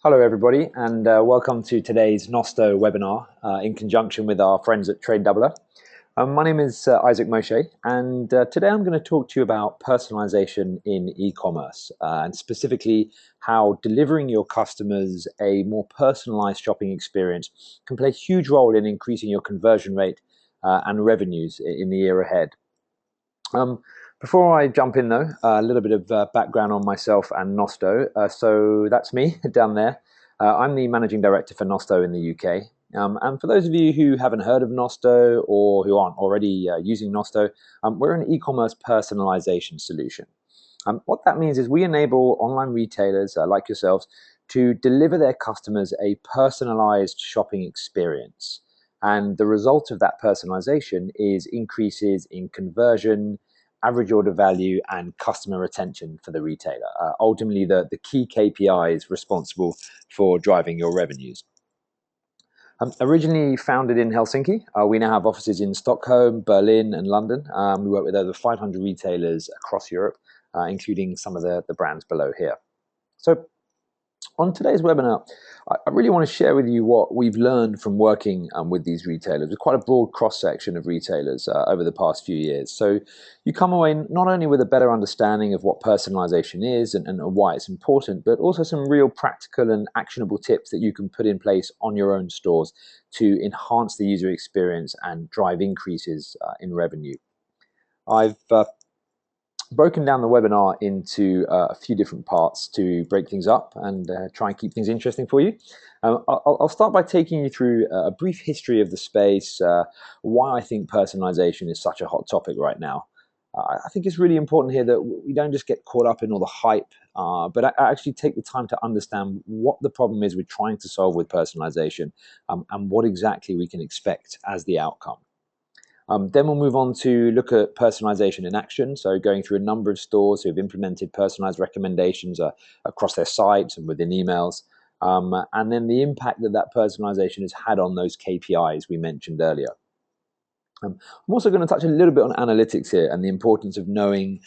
Hello, everybody, and welcome to today's Nosto webinar in conjunction with our friends at Tradedoubler. My name is Isaac Moshe, and today I'm going to talk to you about personalization in e-commerce, and specifically how delivering your customers a more personalized shopping experience can play a huge role in increasing your conversion rate and revenues in the year ahead. Before I jump in though, a little bit of background on myself and Nosto. So that's me down there. I'm the Managing Director for Nosto in the UK. And for those of you who haven't heard of Nosto or who aren't already using Nosto, we're an e-commerce personalization solution. What that means is we enable online retailers like yourselves to deliver their customers a personalized shopping experience. And the result of that personalization is increases in conversion, average order value, and customer retention for the retailer. Ultimately, the key KPIs responsible for driving your revenues. Originally founded in Helsinki, we now have offices in Stockholm, Berlin, and London. We work with over 500 retailers across Europe, including some of the brands below here. So on today's webinar, I really want to share with you what we've learned from working with these retailers. With quite a broad cross-section of retailers over the past few years. So you come away not only with a better understanding of what personalization is and why it's important, but also some real practical and actionable tips that you can put in place on your own stores to enhance the user experience and drive increases in revenue. I've broken down the webinar into a few different parts to break things up and try and keep things interesting for you. I'll start by taking you through a brief history of the space, why I think personalization is such a hot topic right now. I think it's really important here that we don't just get caught up in all the hype, but I actually take the time to understand what the problem is we're trying to solve with personalization and what exactly we can expect as the outcome. Then we'll move on to look at personalization in action. So going through a number of stores who have implemented personalized recommendations across their sites and within emails. And then the impact that personalization has had on those KPIs we mentioned earlier. I'm also going to touch a little bit on analytics here and the importance of knowing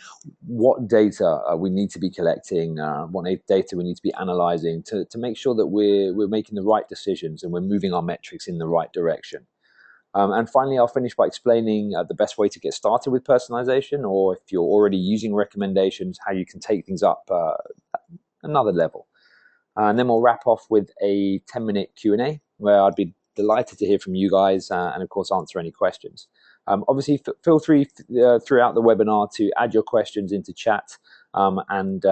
what data we need to be collecting, what data we need to be analyzing to make sure that we're making the right decisions and we're moving our metrics in the right direction. And finally, I'll finish by explaining the best way to get started with personalization, or if you're already using recommendations, how you can take things up another level. And then we'll wrap off with a 10-minute Q&A, where I'd be delighted to hear from you guys and, of course, answer any questions. Obviously, feel free throughout the webinar to add your questions into chat. And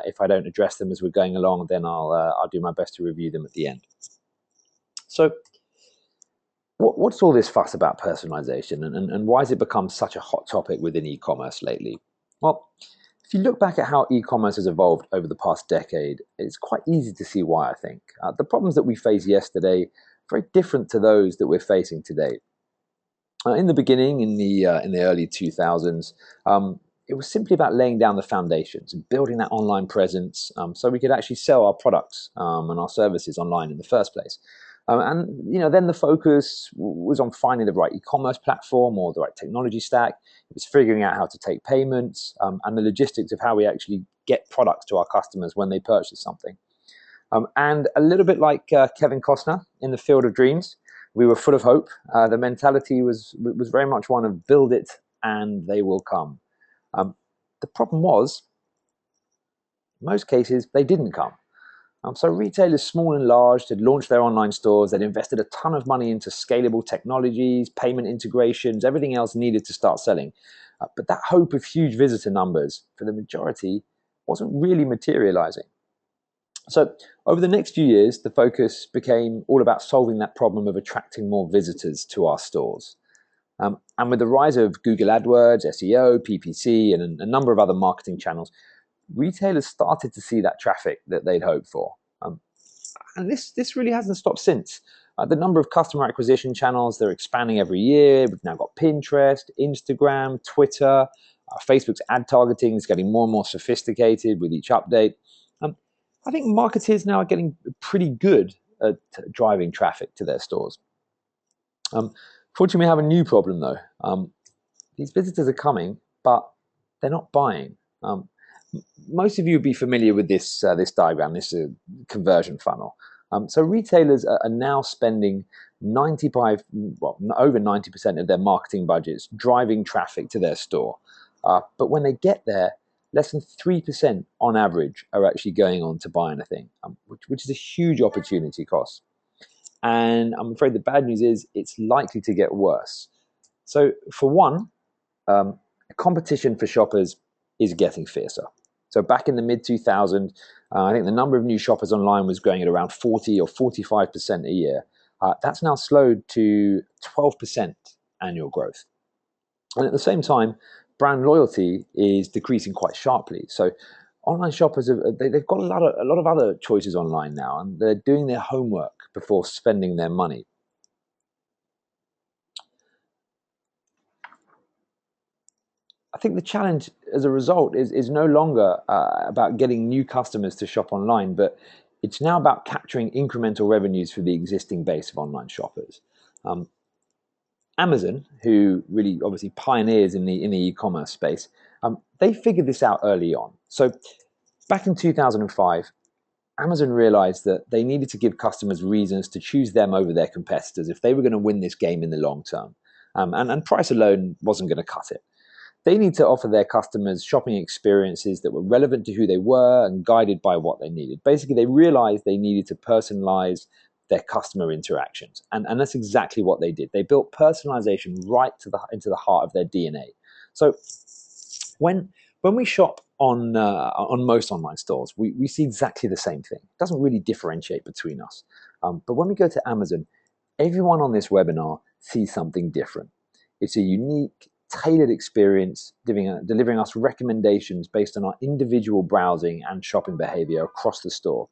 if I don't address them as we're going along, then I'll do my best to review them at the end. So what's all this fuss about personalization and why has it become such a hot topic within e-commerce lately? Well, if you look back at how e-commerce has evolved over the past decade, it's quite easy to see why, I think. The problems that we faced yesterday are very different to those that we're facing today. In the beginning, in the early 2000s, it was simply about laying down the foundations and building that online presence so we could actually sell our products and our services online in the first place. And then the focus was on finding the right e-commerce platform or the right technology stack. It was figuring out how to take payments and the logistics of how we actually get products to our customers when they purchase something. And a little bit like Kevin Costner in The Field of Dreams, we were full of hope. The mentality was very much one of build it and they will come. The problem was, in most cases, they didn't come. So retailers, small and large, had launched their online stores. They'd invested a ton of money into scalable technologies, payment integrations, everything else needed to start selling. But that hope of huge visitor numbers, for the majority, wasn't really materializing. So over the next few years, the focus became all about solving that problem of attracting more visitors to our stores. And with the rise of Google AdWords, SEO, PPC, and a number of other marketing channels, retailers started to see that traffic that they'd hoped for. And this really hasn't stopped since. The number of customer acquisition channels, they're expanding every year. We've now got Pinterest, Instagram, Twitter. Facebook's ad targeting is getting more and more sophisticated with each update. I think marketers now are getting pretty good at driving traffic to their stores. Fortunately, we have a new problem though. These visitors are coming, but they're not buying. most of you would be familiar with this diagram, this conversion funnel. So retailers are now spending 95, well, over 90% of their marketing budgets driving traffic to their store. But when they get there, less than 3% on average are actually going on to buy anything, which is a huge opportunity cost. And I'm afraid the bad news is it's likely to get worse. So for one, competition for shoppers is getting fiercer. So back in the mid-2000s, I think the number of new shoppers online was growing at around 40 or 45% a year. That's now slowed to 12% annual growth. And at the same time, brand loyalty is decreasing quite sharply. So online shoppers, they've got a lot of other choices online now, and they're doing their homework before spending their money. I think the challenge as a result is no longer about getting new customers to shop online, but it's now about capturing incremental revenues for the existing base of online shoppers. Amazon, who really obviously pioneers in the e-commerce space, they figured this out early on. So back in 2005, Amazon realized that they needed to give customers reasons to choose them over their competitors if they were going to win this game in the long term. And price alone wasn't going to cut it. They need to offer their customers shopping experiences that were relevant to who they were and guided by what they needed. Basically, they realized they needed to personalize their customer interactions. And that's exactly what they did. They built personalization right into the heart of their DNA. So when we shop on most online stores, we see exactly the same thing. It doesn't really differentiate between us. But when we go to Amazon, everyone on this webinar sees something different. It's a unique, tailored experience, delivering us recommendations based on our individual browsing and shopping behavior across the store.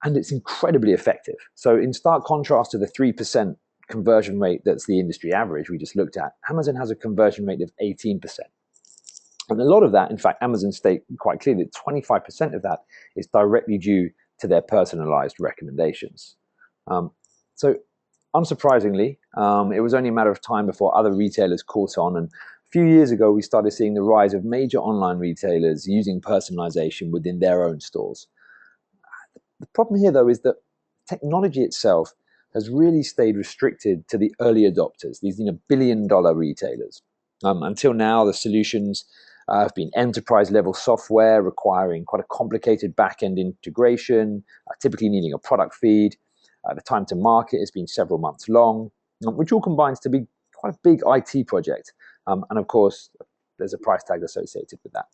And it's incredibly effective. So in stark contrast to the 3% conversion rate that's the industry average we just looked at, Amazon has a conversion rate of 18%. And a lot of that, in fact, Amazon state quite clearly that 25% of that is directly due to their personalized recommendations. So unsurprisingly, it was only a matter of time before other retailers caught on. And a few years ago, we started seeing the rise of major online retailers using personalization within their own stores. The problem here, though, is that technology itself has really stayed restricted to the early adopters, these billion-dollar retailers. Until now, the solutions have been enterprise-level software requiring quite a complicated back-end integration, typically needing a product feed. The time to market has been several months long, which all combines to be quite a big IT project. And of course, there's a price tag associated with that.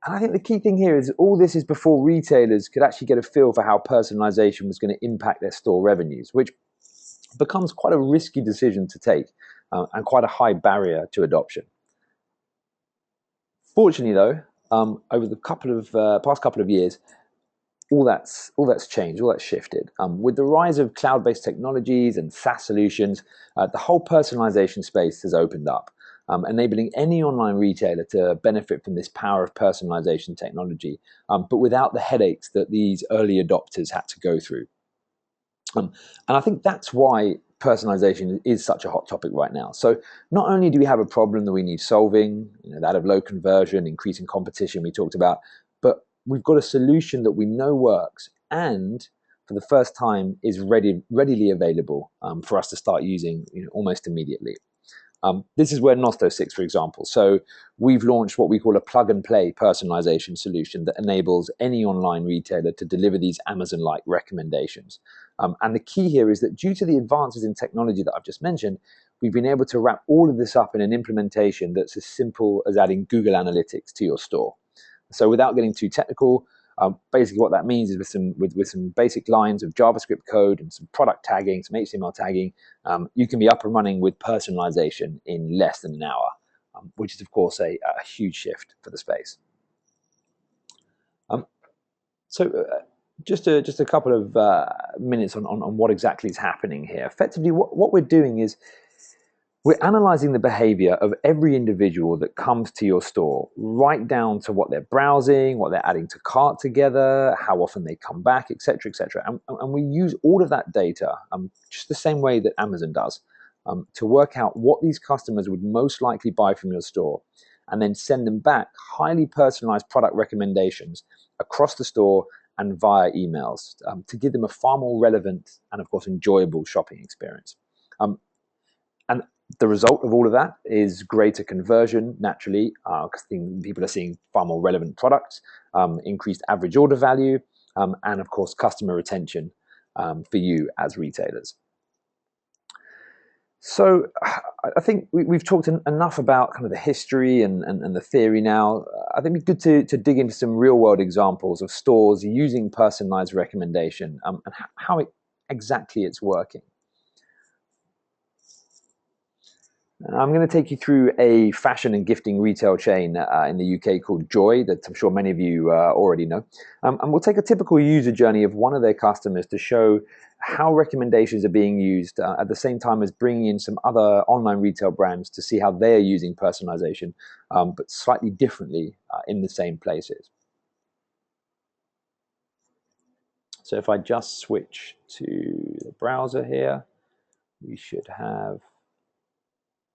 And I think the key thing here is all this is before retailers could actually get a feel for how personalization was going to impact their store revenues, which becomes quite a risky decision to take and quite a high barrier to adoption. Fortunately, though, over the past couple of years, all that's changed, all that's shifted. With the rise of cloud-based technologies and SaaS solutions, the whole personalization space has opened up, enabling any online retailer to benefit from this power of personalization technology, but without the headaches that these early adopters had to go through. And I think that's why personalization is such a hot topic right now. So not only do we have a problem that we need solving, that of low conversion, increasing competition we talked about, but we've got a solution that we know works and for the first time is readily available for us to start using almost immediately. This is where Nosto sits, for example. So we've launched what we call a plug-and-play personalization solution that enables any online retailer to deliver these Amazon-like recommendations. And the key here is that due to the advances in technology that I've just mentioned, we've been able to wrap all of this up in an implementation that's as simple as adding Google Analytics to your store. So without getting too technical, basically what that means is with some basic lines of JavaScript code and some product tagging, some HTML tagging, you can be up and running with personalization in less than an hour, which is of course a huge shift for the space. Just a couple of minutes on what exactly is happening here. Effectively, what we're doing is we're analyzing the behavior of every individual that comes to your store, right down to what they're browsing, what they're adding to cart together, how often they come back, etc., etc. And we use all of that data, just the same way that Amazon does, to work out what these customers would most likely buy from your store. and then send them back highly personalized product recommendations across the store and via emails to give them a far more relevant and, of course, enjoyable shopping experience. And the result of all of that is greater conversion, naturally, because people are seeing far more relevant products, increased average order value, and, of course, customer retention for you as retailers. So I think we've talked enough about kind of the history and the theory now. I think it'd be good to dig into some real-world examples of stores using personalized recommendation and how exactly it's working. I'm going to take you through a fashion and gifting retail chain in the UK called Joy, that I'm sure many of you already know. And we'll take a typical user journey of one of their customers to show how recommendations are being used at the same time as bringing in some other online retail brands to see how they're using personalization, but slightly differently in the same places. So if I just switch to the browser here, we should have,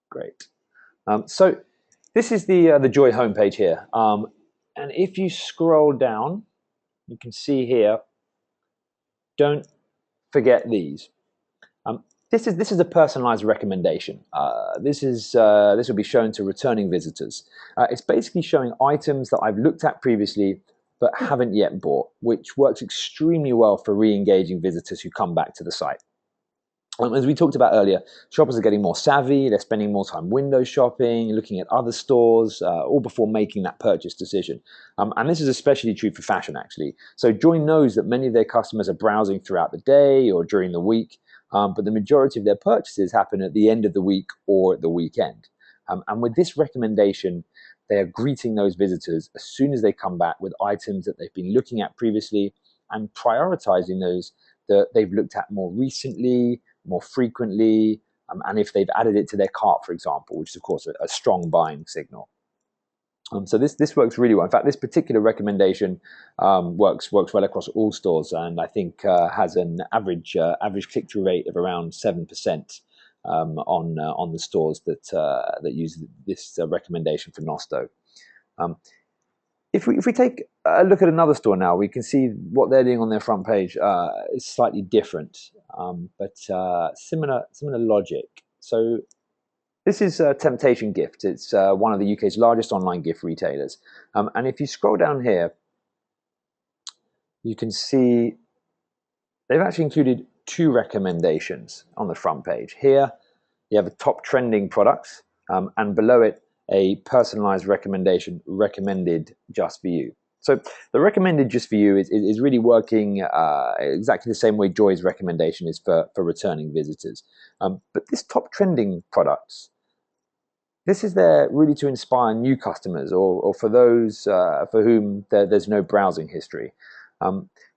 great. So this is the Joy homepage here. And if you scroll down, you can see here, don't forget these. This is a personalized recommendation. This will be shown to returning visitors. It's basically showing items that I've looked at previously but haven't yet bought, which works extremely well for re-engaging visitors who come back to the site. As we talked about earlier, shoppers are getting more savvy, they're spending more time window shopping, looking at other stores, all before making that purchase decision. And this is especially true for fashion, actually. So Joy knows that many of their customers are browsing throughout the day or during the week, but the majority of their purchases happen at the end of the week or at the weekend. And with this recommendation, they are greeting those visitors as soon as they come back with items that they've been looking at previously and prioritizing those that they've looked at more recently, more frequently, and if they've added it to their cart, for example, which is, of course, a strong buying signal. So this works really well. In fact, this particular recommendation works well across all stores, and I think has an average click-through rate of around 7% on the stores that use this recommendation for Nosto. If we take a look at another store now, we can see what they're doing on their front page is slightly different, but similar logic. So this is Temptation Gift. It's one of the UK's largest online gift retailers. And if you scroll down here, you can see they've actually included 2 recommendations on the front page. Here, you have the top trending products, and below it, a personalized recommendation recommended just for you. So the recommended just for you is really working exactly the same way Joy's recommendation is for returning visitors. But this top trending products, this is there really to inspire new customers or for those for whom there's no browsing history.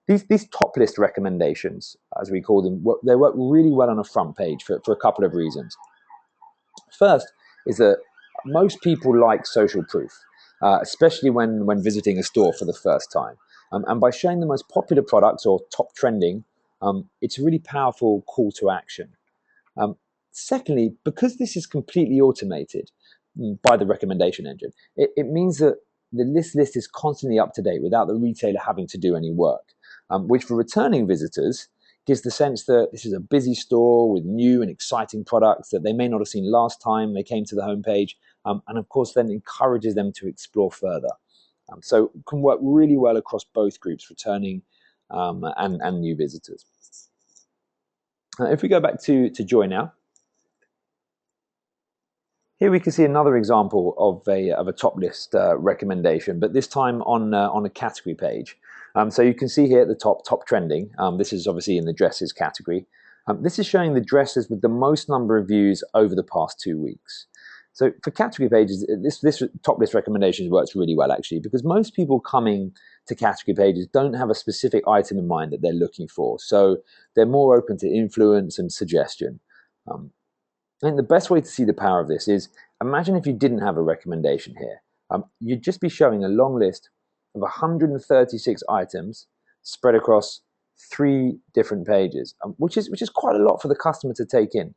These top list recommendations, as we call them, they work really well on a front page for a couple of reasons. First is that most people like social proof, especially when visiting a store for the first time. And by showing the most popular products or top trending, it's a really powerful call to action. Secondly, because this is completely automated by the recommendation engine, it means that the list is constantly up to date without the retailer having to do any work, which for returning visitors gives the sense that this is a busy store with new and exciting products that they may not have seen last time they came to the homepage, and of course then encourages them to explore further. So it can work really well across both groups, returning and new visitors. If we go back to Joy now, here we can see another example of a top list recommendation, but this time on a category page. So you can see here at the top trending. This is obviously in the dresses category. This is showing the dresses with the most number of views over the past 2 weeks. So for category pages, this top list recommendations works really well actually, because most people coming to category pages don't have a specific item in mind that they're looking for. So they're more open to influence and suggestion. I think the best way to see the power of this is, imagine if you didn't have a recommendation here. You'd just be showing a long list of 136 items spread across 3 different pages, which is quite a lot for the customer to take in.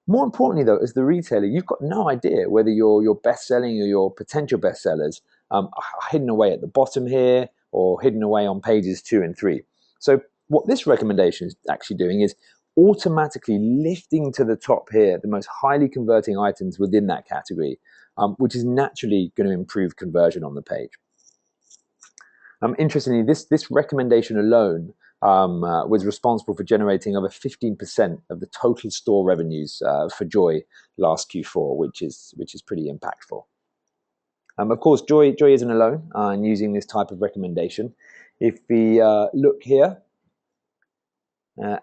More importantly, though, as the retailer, you've got no idea whether your best-selling or your potential bestsellers are hidden away at the bottom here or hidden away on pages 2 and 3. So what this recommendation is actually doing is automatically lifting to the top here the most highly converting items within that category, which is naturally going to improve conversion on the page. Interestingly, this recommendation alone was responsible for generating over 15% of the total store revenues for Joy last Q4, which is pretty impactful. Of course, Joy isn't alone in using this type of recommendation. If we look here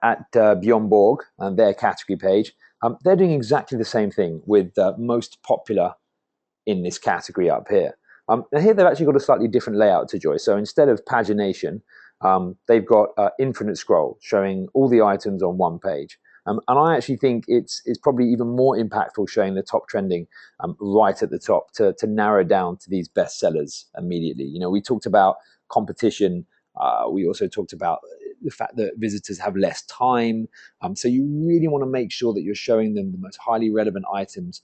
at Bjorn Borg and their category page, they're doing exactly the same thing with most popular in this category up here. Now here they've actually got a slightly different layout to Joy. So instead of pagination, they've got infinite scroll showing all the items on one page. And I actually think it's probably even more impactful showing the top trending right at the top to narrow down to these bestsellers immediately. You know, we talked about competition. We also talked about the fact that visitors have less time. So you really want to make sure that you're showing them the most highly relevant items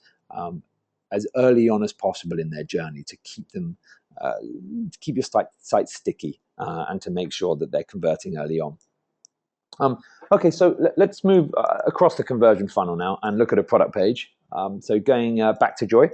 as early on as possible in their journey to keep them, to keep your site sticky and to make sure that they're converting early on. Okay, so let's move across the conversion funnel now and look at a product page. So going back to Joy,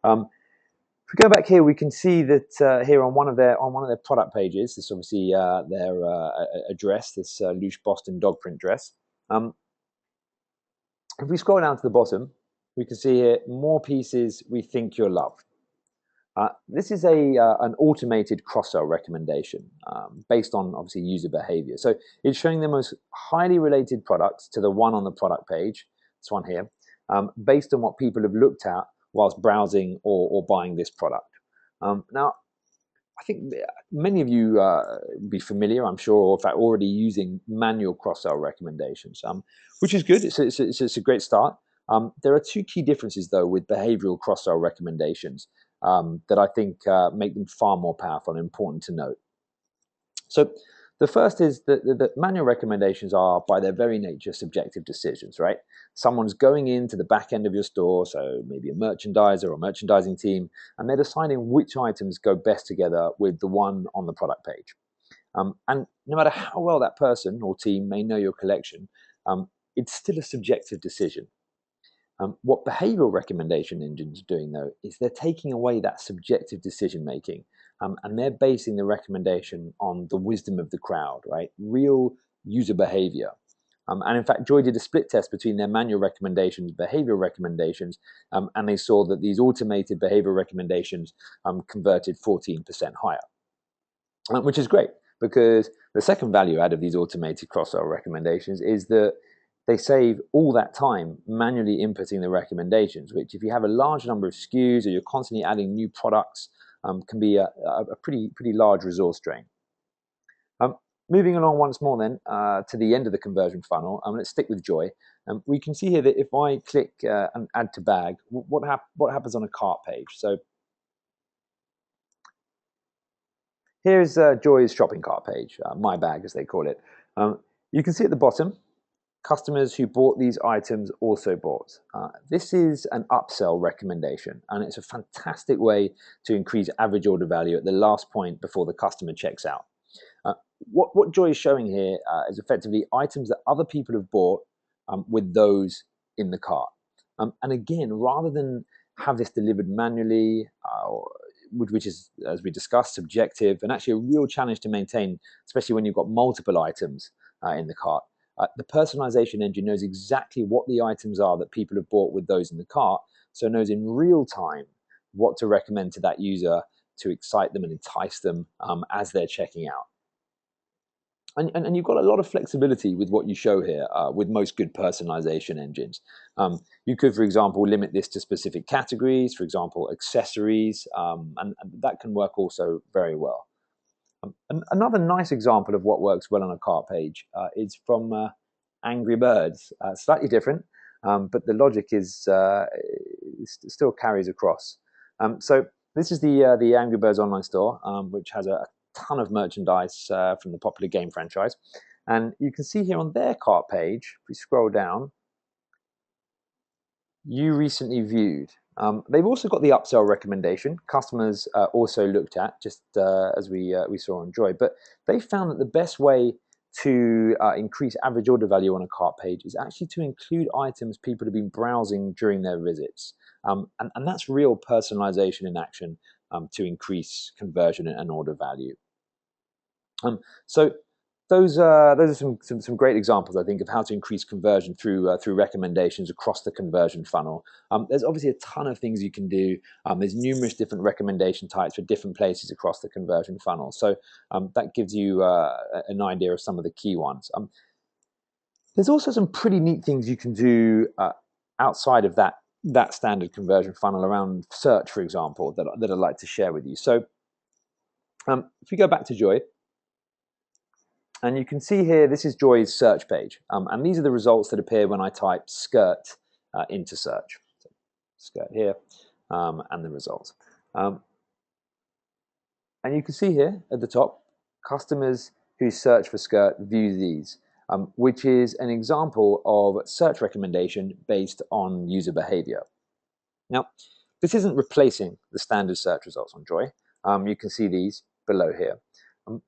if we go back here, we can see that here on one of their product pages, this obviously their address, this Louche Boston dog print dress. If we scroll down to the bottom, we can see here more pieces we think you'll love. This is an automated cross-sell recommendation based on obviously user behavior. So it's showing the most highly related products to the one on the product page, this one here, based on what people have looked at whilst browsing or buying this product. Now, I think many of you will be familiar, I'm sure, or in fact already using manual cross-sell recommendations, which is good. It's a great start. There are two key differences, though, with behavioral cross-sell recommendations that I think make them far more powerful and important to note. So the first is that manual recommendations are, by their very nature, subjective decisions, right? Someone's going into the back end of your store, so maybe a merchandiser or merchandising team, and they're deciding which items go best together with the one on the product page. And no matter how well that person or team may know your collection, it's still a subjective decision. What behavioral recommendation engines are doing, though, is they're taking away that subjective decision making, and they're basing the recommendation on the wisdom of the crowd, right? Real user behavior. And in fact, Joy did a split test between their manual recommendations, behavioral recommendations, and they saw that these automated behavioral recommendations converted 14% higher, which is great because the second value add of these automated cross-sell recommendations is that they save all that time manually inputting the recommendations, which if you have a large number of SKUs or you're constantly adding new products, can be a pretty large resource drain. Moving along once more then to the end of the conversion funnel, let's stick with Joy. We can see here that if I click and add to bag, what happens on a cart page? So here's Joy's shopping cart page, my bag as they call it. You can see at the bottom, customers who bought these items also bought. This is an upsell recommendation, and it's a fantastic way to increase average order value at the last point before the customer checks out. What Joy is showing here is effectively items that other people have bought with those in the cart. And again, rather than have this delivered manually, which is, as we discussed, subjective and actually a real challenge to maintain, especially when you've got multiple items in the cart. The personalization engine knows exactly what the items are that people have bought with those in the cart, so it knows in real time what to recommend to that user to excite them and entice them as they're checking out. And you've got a lot of flexibility with what you show here with most good personalization engines. You could, for example, limit this to specific categories, for example, accessories, and that can work also very well. Another nice example of what works well on a cart page is from Angry Birds. Slightly different, but the logic is still carries across. So this is the Angry Birds online store, which has a ton of merchandise from the popular game franchise. And you can see here on their cart page, if we scroll down, you recently viewed. They've also got the upsell recommendation. Customers also looked at, just as we saw on Joy, but they found that the best way to increase average order value on a cart page is actually to include items people have been browsing during their visits. And that's real personalization in action to increase conversion and order value. So those are some great examples, I think, of how to increase conversion through recommendations across the conversion funnel. There's obviously a ton of things you can do. There's numerous different recommendation types for different places across the conversion funnel. So that gives you an idea of some of the key ones. There's also some pretty neat things you can do outside of that standard conversion funnel around search, for example, that I'd like to share with you. So if we go back to Joy, and you can see here, this is Joy's search page. And these are the results that appear when I type skirt into search. So skirt here, and the results. And you can see here at the top, customers who search for skirt view these, which is an example of search recommendation based on user behavior. Now, this isn't replacing the standard search results on Joy. You can see these below here.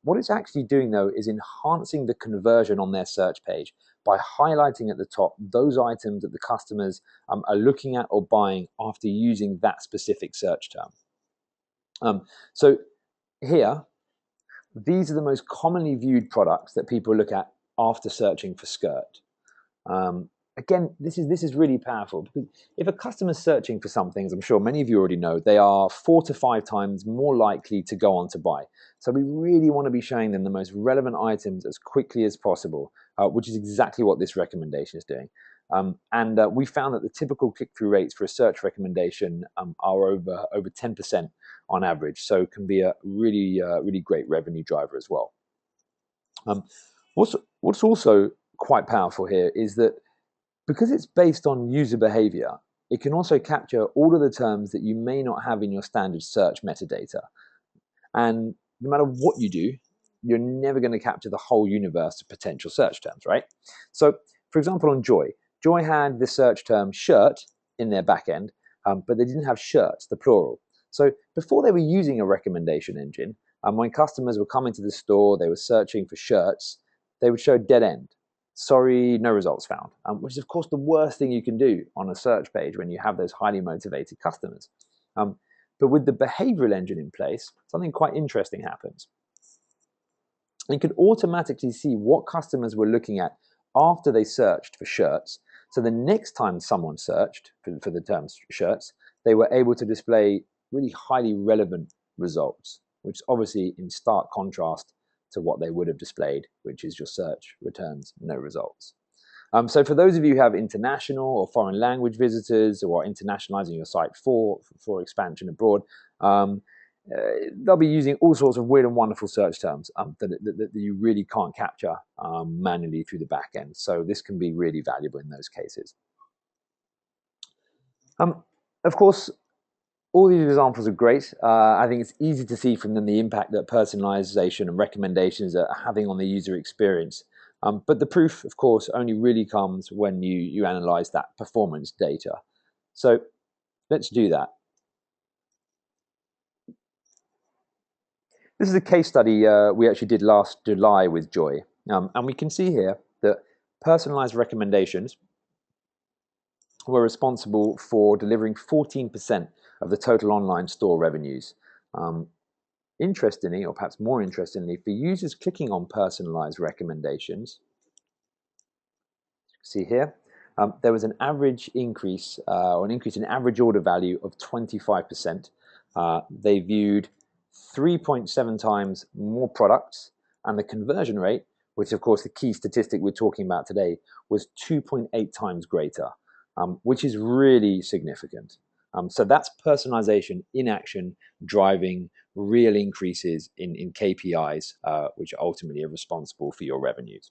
What it's actually doing, though, is enhancing the conversion on their search page by highlighting at the top those items that the customers are looking at or buying after using that specific search term. So here, these are the most commonly viewed products that people look at after searching for skirt. Again, this is really powerful, because if a customer's searching for something, as I'm sure many of you already know, they are 4 to 5 times more likely to go on to buy. So we really want to be showing them the most relevant items as quickly as possible, which is exactly what this recommendation is doing. And we found that the typical click-through rates for a search recommendation are over 10% on average, so it can be a really great revenue driver as well. What's also quite powerful here is that because it's based on user behavior, it can also capture all of the terms that you may not have in your standard search metadata. And no matter what you do, you're never going to capture the whole universe of potential search terms, right? So, for example, on Joy had the search term shirt in their backend, but they didn't have shirts, the plural. So before they were using a recommendation engine, when customers were coming to the store, they were searching for shirts, they would show dead end. Sorry, no results found, which is, of course, the worst thing you can do on a search page when you have those highly motivated customers. But with the behavioral engine in place, something quite interesting happens. You could automatically see what customers were looking at after they searched for shirts. So the next time someone searched for the term shirts, they were able to display really highly relevant results, which is obviously in stark contrast to what they would have displayed, which is your search returns no results. So for those of you who have international or foreign language visitors or are internationalizing your site for expansion abroad, they'll be using all sorts of weird and wonderful search terms that you really can't capture manually through the back end. So this can be really valuable in those cases. Of course, all these examples are great. I think it's easy to see from them the impact that personalization and recommendations are having on the user experience. But the proof, of course, only really comes when you analyze that performance data. So let's do that. This is a case study we actually did last July with Joy. And we can see here that personalized recommendations were responsible for delivering 14% of the total online store revenues. Interestingly, or perhaps more interestingly, for users clicking on personalized recommendations, see here, there was an average increase, or an increase in average order value of 25%. They viewed 3.7 times more products, and the conversion rate, which is of course the key statistic we're talking about today, was 2.8 times greater, which is really significant. So that's personalization in action, driving real increases in KPIs, which ultimately are responsible for your revenues.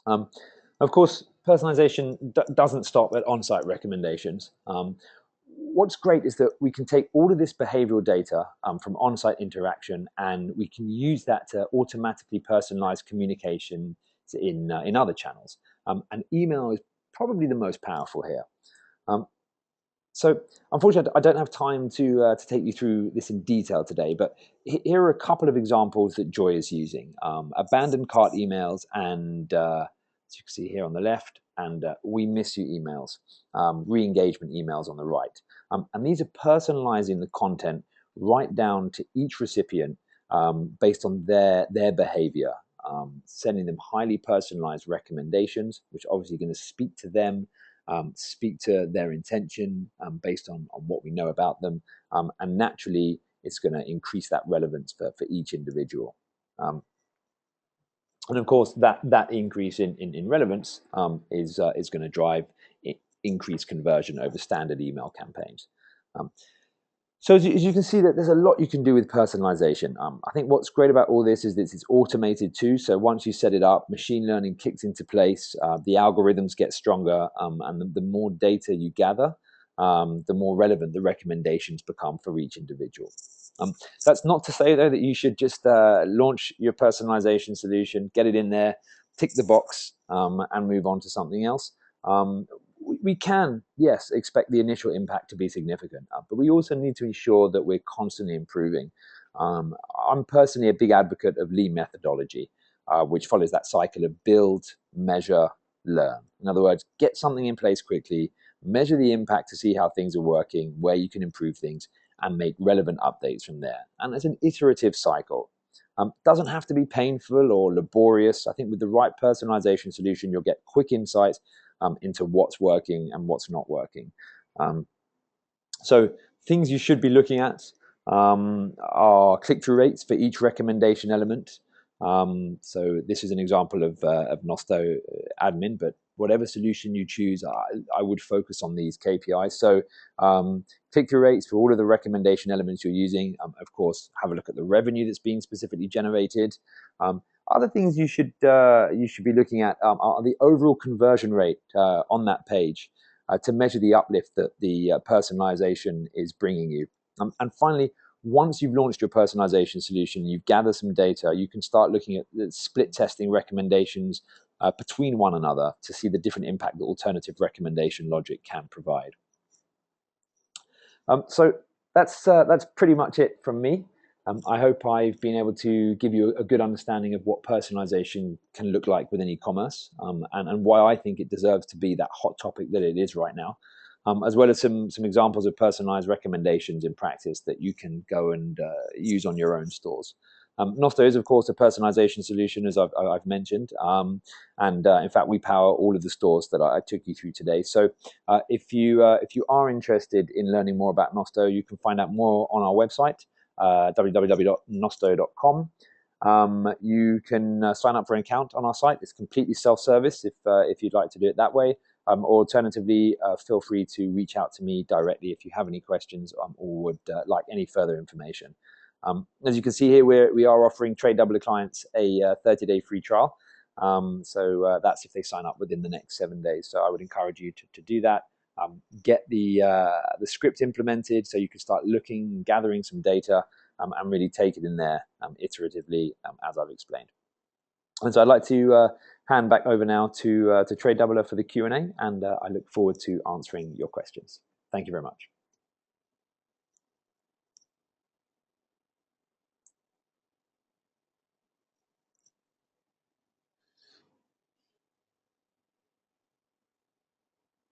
Of course, personalization doesn't stop at on-site recommendations. What's great is that we can take all of this behavioral data from on-site interaction, and we can use that to automatically personalize communication in other channels. And email is probably the most powerful here. So unfortunately, I don't have time to take you through this in detail today, but here are a couple of examples that Joy is using. Abandoned cart emails and, as you can see here on the left, and we miss you emails, re-engagement emails on the right. And these are personalizing the content right down to each recipient based on their behavior, sending them highly personalized recommendations, which are obviously going to speak to them, speak to their intention based on what we know about them. And naturally, it's going to increase that relevance for each individual. And of course, that increase in relevance is going to drive increased conversion over standard email campaigns. So as you can see, that there's a lot you can do with personalization. I think what's great about all this is that it's automated too. So once you set it up, machine learning kicks into place, the algorithms get stronger, and the more data you gather, the more relevant the recommendations become for each individual. That's not to say, though, that you should just launch your personalization solution, get it in there, tick the box, and move on to something else. We can, yes, expect the initial impact to be significant, but we also need to ensure that we're constantly improving. I'm personally a big advocate of lean methodology, which follows that cycle of build, measure, learn. In other words, get something in place quickly, measure the impact to see how things are working, where you can improve things, and make relevant updates from there. And it's an iterative cycle. Doesn't have to be painful or laborious. I think with the right personalization solution, you'll get quick insights into what's working and what's not working. So things you should be looking at are click-through rates for each recommendation element. So this is an example of Nosto admin, but whatever solution you choose, I would focus on these KPIs. So click-through rates for all of the recommendation elements you're using. Of course, have a look at the revenue that's being specifically generated. Other things you should be looking at are the overall conversion rate on that page to measure the uplift that the personalization is bringing you. And finally, once you've launched your personalization solution, you've gathered some data, you can start looking at the split testing recommendations between one another to see the different impact that alternative recommendation logic can provide. So that's pretty much it from me. I hope I've been able to give you a good understanding of what personalization can look like within e-commerce, and why I think it deserves to be that hot topic that it is right now, as well as some examples of personalized recommendations in practice that you can go and use on your own stores. Nosto is, of course, a personalization solution, as I've mentioned, and in fact, we power all of the stores that I took you through today. So if you are interested in learning more about Nosto, you can find out more on our website, www.nosto.com. You can sign up for an account on our site. It's completely self-service if you'd like to do it that way. Or alternatively, feel free to reach out to me directly if you have any questions or would like any further information. As you can see here, we are offering Tradedoubler clients a 30-day free trial. So that's if they sign up within the next 7 days. So I would encourage you to do that. Get the script implemented so you can start looking, gathering some data, and really take it in there iteratively, as I've explained. And so I'd like to hand back over now to Tradedoubler for the Q&A, and I look forward to answering your questions. Thank you very much.